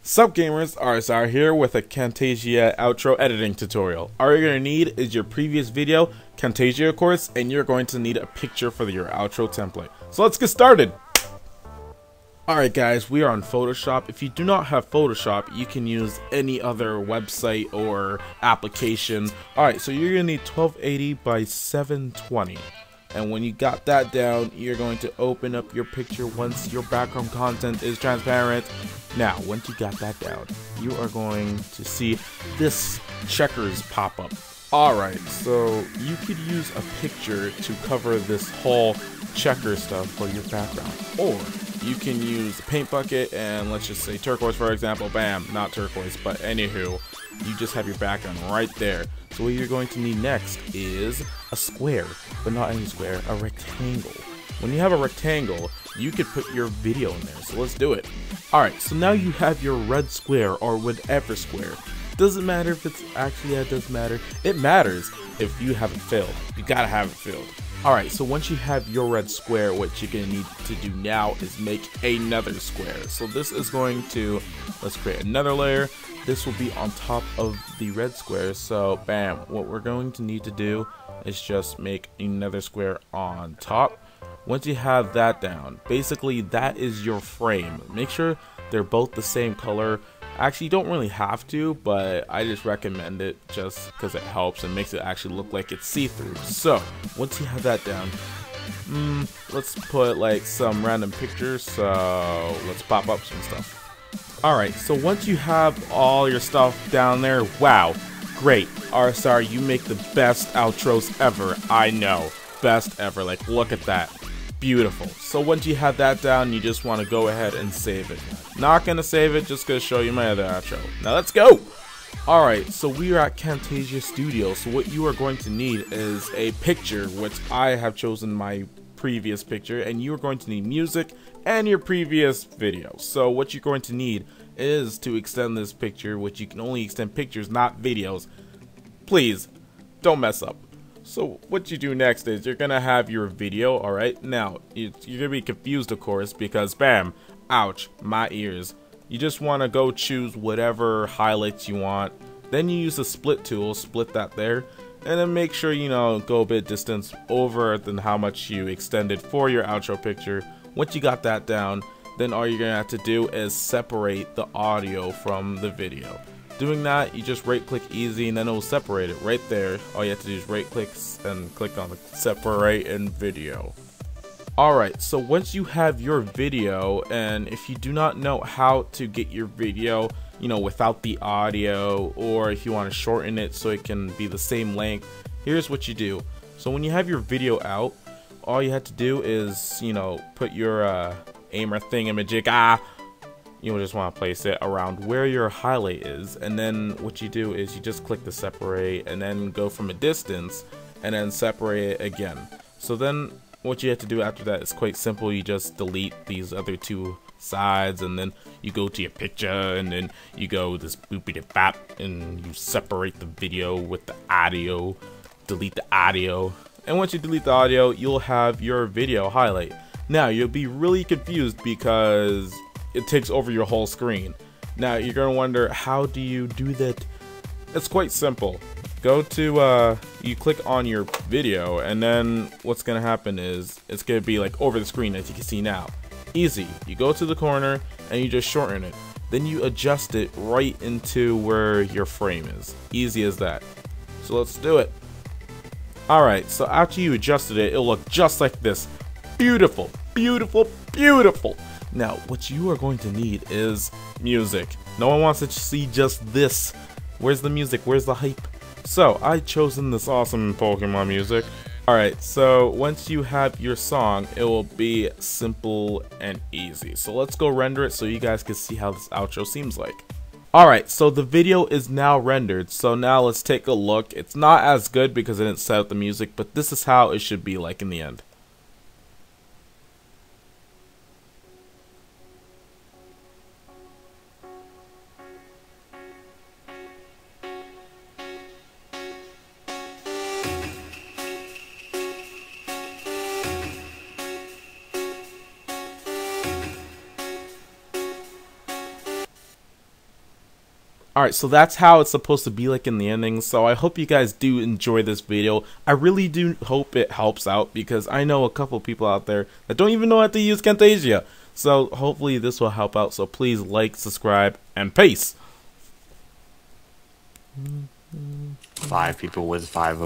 Sup gamers, RSR here with a Camtasia outro editing tutorial. All you're going to need is your previous video, Camtasia of course, and you're going to need a picture for your outro template. So let's get started! Alright guys, we are on Photoshop. If you do not have Photoshop, you can use any other website or application. Alright, so you're going to need 1280 by 720. And when you got that down, you're going to open up your picture once your background content is transparent. Now, once you got that down, you are going to see this checkers pop up. Alright, so you could use a picture to cover this whole checker stuff for your background. Or you can use a paint bucket and let's just say turquoise for example. Bam, not turquoise, but anywho, you just have your background right there. So what you're going to need next is a square, but not any square, a rectangle. When you have a rectangle, you could put your video in there, so let's do it. Alright, so now you have your red square or whatever square. Doesn't matter if it's actually, it doesn't matter. It matters if you have it filled. You gotta have it filled. Alright, so once you have your red square, what you're gonna need to do now is make another square. So this is going to, let's create another layer. This will be on top of the red square. So bam, what we're going to need to do is just make another square on top. Once you have that down, basically that is your frame. Make sure they're both the same color. Actually, you don't really have to, but I just recommend it just because it helps and makes it actually look like it's see-through. So once you have that down, let's put like some random pictures. So let's pop up some stuff. Alright, so once you have all your stuff down there, wow, great. RSR, you make the best outros ever. I know, best ever. Like, look at that. Beautiful. So once you have that down, you just want to go ahead and save it. Not gonna save it, just gonna show you my other outro. Now let's go! Alright, so we are at Camtasia Studio. So what you are going to need is a picture, which I have chosen my previous picture, and you are going to need music and your previous video. So what you're going to need is to extend this picture, which you can only extend pictures, not videos. Please don't mess up. So what you do next is you're gonna have your video. Alright, now you're gonna be confused of course because bam, ouch, my ears. You just want to go choose whatever highlights you want, then you use the split tool, split that there, and then make sure you know go a bit distance over than how much you extended for your outro picture. Once you got that down, then all you're gonna have to do is separate the audio from the video. Doing that, you just right click easy and then it will separate it right there. All you have to do is right click and click on the separate in video. Alright, so once you have your video, and if you do not know how to get your video, you know, without the audio, or if you want to shorten it so it can be the same length, here's what you do. So when you have your video out, all you have to do is, you know, put your aimer thingamajig, you just want to place it around where your highlight is, and then what you do is you just click the separate and then go from a distance and then separate it again. So then what you have to do after that is quite simple. You just delete these other two sides and then you go to your picture and then you go this boopity bap and you separate the video with the audio, delete the audio, and once you delete the audio you'll have your video highlight. Now you'll be really confused because it takes over your whole screen. Now you're gonna wonder, how do you do that? It's quite simple. Go to you click on your video and then what's gonna happen is it's gonna be like over the screen as you can see now. Easy. You go to the corner and you just shorten it, then you adjust it right into where your frame is. Easy as that. So let's do it. Alright, so after you adjusted it, it'll look just like this. Beautiful, beautiful, beautiful. Now, what you are going to need is music. No one wants to see just this. Where's the music? Where's the hype? So, I've chosen this awesome Pokemon music. Alright, so once you have your song, it will be simple and easy. So let's go render it so you guys can see how this outro seems like. Alright, so the video is now rendered. So now let's take a look. It's not as good because I didn't set up the music, but this is how it should be like in the end. Alright, so that's how it's supposed to be like in the ending, so I hope you guys do enjoy this video. I really do hope it helps out, because I know a couple people out there that don't even know how to use Camtasia. So hopefully this will help out, so please like, subscribe, and peace! 5 people with 5